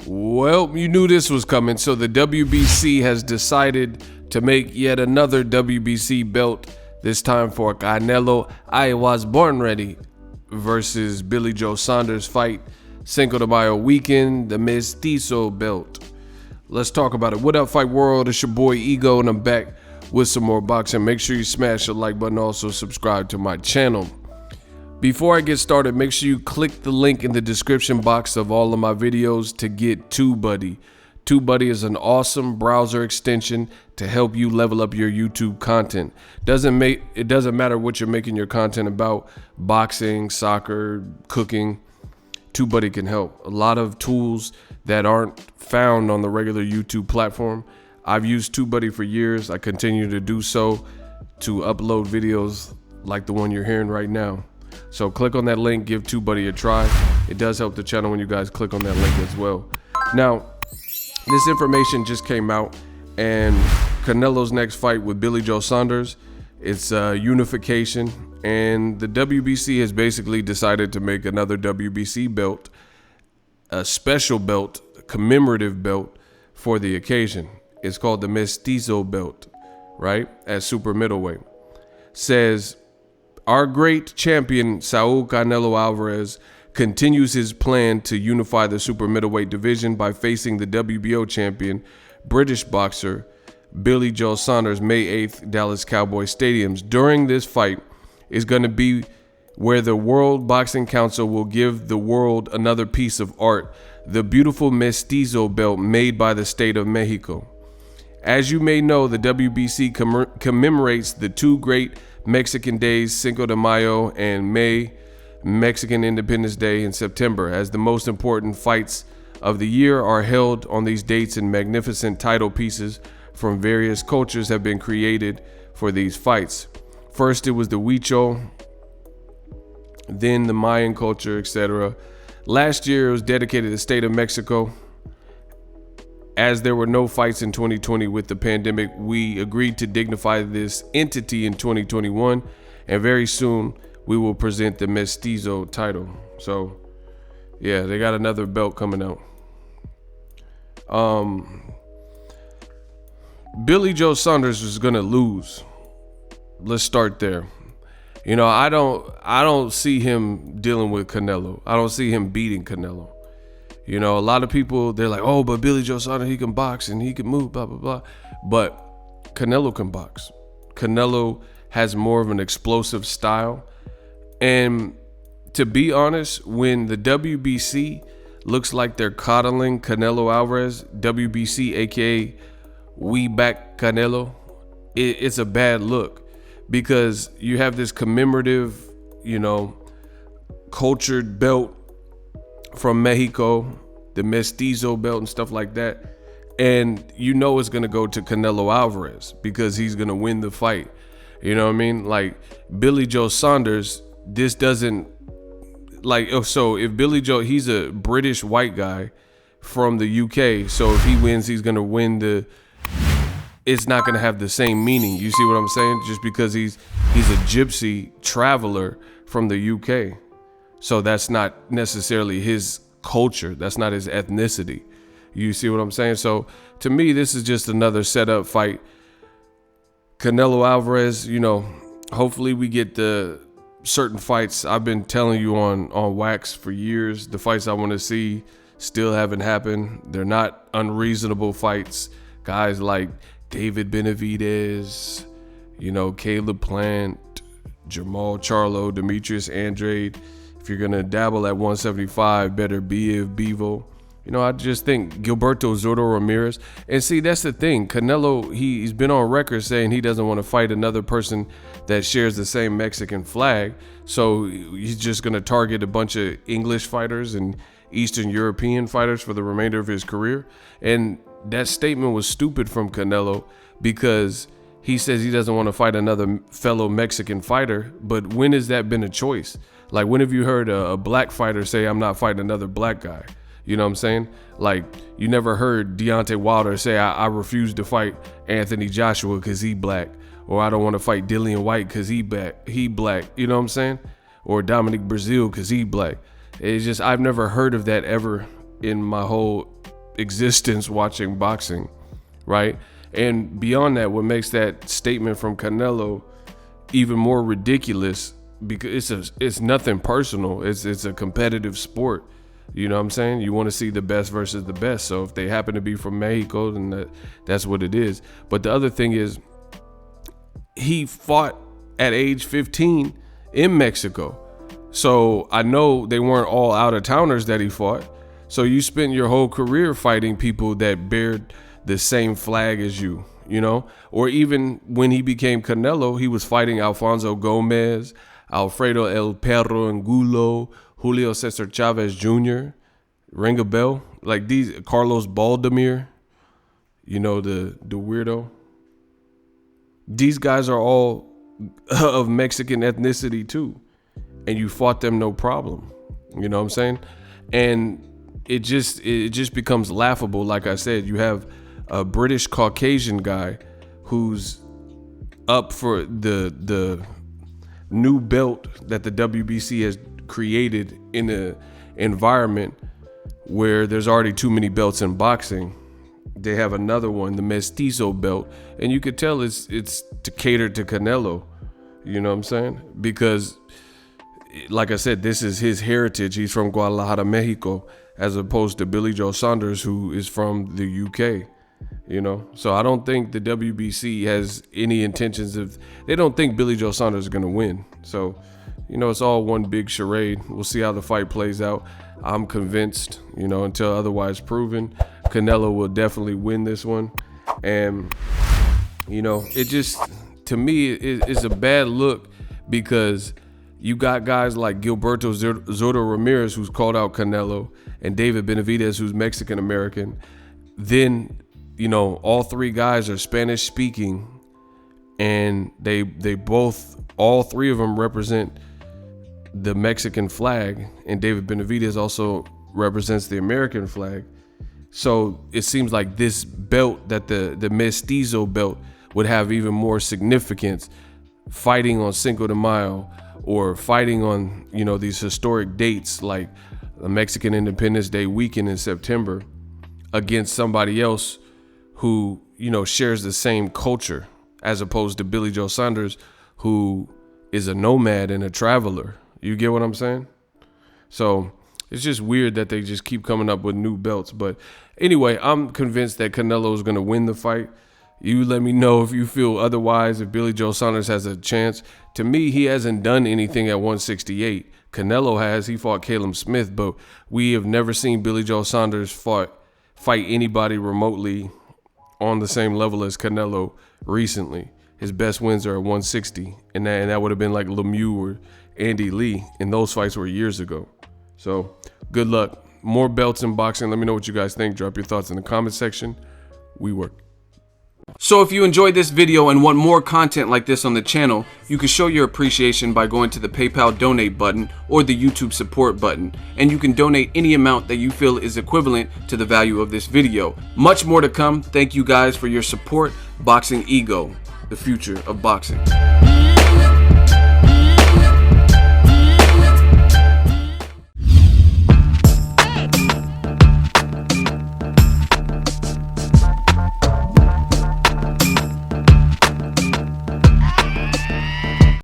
Well, you knew this was coming, so the WBC has decided to make yet another WBC belt, this time for Canelo I Was Born Ready versus Billy Joe Saunders fight, Cinco de Mayo weekend, the Mestizo belt. Let's talk about it. What up, Fight World? It's your boy Ego, and I'm back with some more boxing. Make sure you smash the like button, also subscribe to my channel. Before I get started, make sure you click the link in the description box of all of my videos to get TUBEBUDDY. TUBEBUDDY is an awesome browser extension to help you level up your YouTube content. It doesn't matter what you're making your content about, boxing, soccer, cooking, TUBEBUDDY can help. A lot of tools that aren't found on the regular YouTube platform. I've used TUBEBUDDY for years. I continue to do so to upload videos like the one you're hearing right now. So click on that link, give TUBEBUDDY a try. It does help the channel when you guys click on that link as well. Now, this information just came out, and Canelo's next fight with Billy Joe Saunders, it's unification, and the WBC has basically decided to make another WBC belt, a special belt, a commemorative belt for the occasion. It's called the Mestizo belt, right, at super middleweight. Says, our great champion, Saul Canelo Alvarez, continues his plan to unify the super middleweight division by facing the WBO champion, British boxer Billy Joe Saunders, May 8th, Dallas Cowboys Stadiums. During this fight is going to be where the World Boxing Council will give the world another piece of art, the beautiful Mestizo belt made by the state of Mexico. As you may know, the WBC commemorates the two great Mexican days, Cinco de Mayo and May, Mexican Independence Day in September, as the most important fights of the year are held on these dates, and magnificent title pieces from various cultures have been created for these fights. First, it was the Huichol, then the Mayan culture, etc. Last year, it was dedicated to the state of Mexico. As there were no fights in 2020 with the pandemic, we agreed to dignify this entity in 2021, and very soon we will present the Mestizo title. So, yeah, they got another belt coming out. Billy Joe Saunders is gonna lose. Let's start there. You know, I don't see him dealing with Canelo. I don't see him beating Canelo. You know, a lot of people, they're like, oh, but Billy Joe Saunders, he can box and he can move, blah, blah, blah. But Canelo can box. Canelo has more of an explosive style. And to be honest, when the WBC looks like they're coddling Canelo Alvarez, WBC, aka We Back Canelo, it's a bad look, because you have this commemorative, you know, cultured belt from Mexico, the Mestizo belt and stuff like that, and you know it's gonna go to Canelo Alvarez because he's gonna win the fight. You know what I mean? Like Billy Joe Saunders, this doesn't, like, so if Billy Joe, he's a British white guy from the UK, so if he wins, he's gonna win it's not gonna have the same meaning. You see what I'm saying? Just because he's a gypsy traveler from the UK. So that's not necessarily his culture. That's not his ethnicity. You see what I'm saying? So to me, this is just another setup fight. Canelo Alvarez, you know, hopefully we get the certain fights. I've been telling you on wax for years, the fights I want to see still haven't happened. They're not unreasonable fights. Guys like David Benavidez, you know, Caleb Plant, Jamal Charlo, Demetrius Andrade. If you're going to dabble at 175, better Bevo. You know, I just think Gilberto Zurdo Ramirez. And see, that's the thing. Canelo, he's been on record saying he doesn't want to fight another person that shares the same Mexican flag. So he's just going to target a bunch of English fighters and Eastern European fighters for the remainder of his career. And that statement was stupid from Canelo, because he says he doesn't want to fight another fellow Mexican fighter. But when has that been a choice? Like, when have you heard a black fighter say, I'm not fighting another black guy? You know what I'm saying? Like, you never heard Deontay Wilder say, I refuse to fight Anthony Joshua because he black. Or I don't want to fight Dillian White because he black. You know what I'm saying? Or Dominic Brazil because he black. It's just, I've never heard of that ever in my whole existence watching boxing, right? And beyond that, what makes that statement from Canelo even more ridiculous, because it's nothing personal. It's a competitive sport. You know what I'm saying? You want to see the best versus the best. So if they happen to be from Mexico, then that's what it is. But the other thing is, he fought at age 15 in Mexico. So I know they weren't all out-of-towners that he fought. So you spent your whole career fighting people that bear the same flag as you, you know? Or even when he became Canelo, he was fighting Alfonso Gomez, Alfredo El Perro Angulo, Julio Cesar Chavez Jr., ring a bell? Like these, Carlos Baldemir, you know, the weirdo. These guys are all of Mexican ethnicity too. And you fought them no problem. You know what I'm saying? And it just becomes laughable. Like I said, you have a British Caucasian guy who's up for the new belt that the WBC has created in an environment where there's already too many belts in boxing. They have another one, the Mestizo belt, and you could tell it's to cater to Canelo. You know what I'm saying? Because, like I said, this is his heritage. He's from Guadalajara, Mexico, as opposed to Billy Joe Saunders, who is from the UK. You know, so I don't think the WBC has any intentions of. They don't think Billy Joe Saunders is going to win. So, you know, it's all one big charade. We'll see how the fight plays out. I'm convinced, you know, until otherwise proven, Canelo will definitely win this one. And, you know, it just, to me, it's a bad look, because you got guys like Gilberto Zurdo Ramirez, who's called out Canelo, and David Benavidez, who's Mexican American. Then, you know, all three guys are Spanish speaking, and they both, all three of them represent the Mexican flag, and David Benavidez also represents the American flag. So it seems like this belt, that the Mestizo belt, would have even more significance fighting on Cinco de Mayo, or fighting on, you know, these historic dates like the Mexican Independence Day weekend in September, against somebody else who, you know, shares the same culture, as opposed to Billy Joe Saunders, who is a nomad and a traveler. You get what I'm saying? So it's just weird that they just keep coming up with new belts. But anyway, I'm convinced that Canelo is going to win the fight. You let me know if you feel otherwise, if Billy Joe Saunders has a chance. To me, he hasn't done anything at 168. Canelo has. He fought Caleb Smith, but we have never seen Billy Joe Saunders fight anybody remotely on the same level as Canelo recently. His best wins are at 160, and that would have been like Lemieux or Andy Lee, and those fights were years ago. So good luck. More belts in boxing. Let me know what you guys think. Drop your thoughts in the comment section. We work. So if you enjoyed this video and want more content like this on the channel, you can show your appreciation by going to the PayPal donate button or the YouTube support button, and you can donate any amount that you feel is equivalent to the value of this video. Much more to come. Thank you guys for your support. Boxingego, the future of boxing.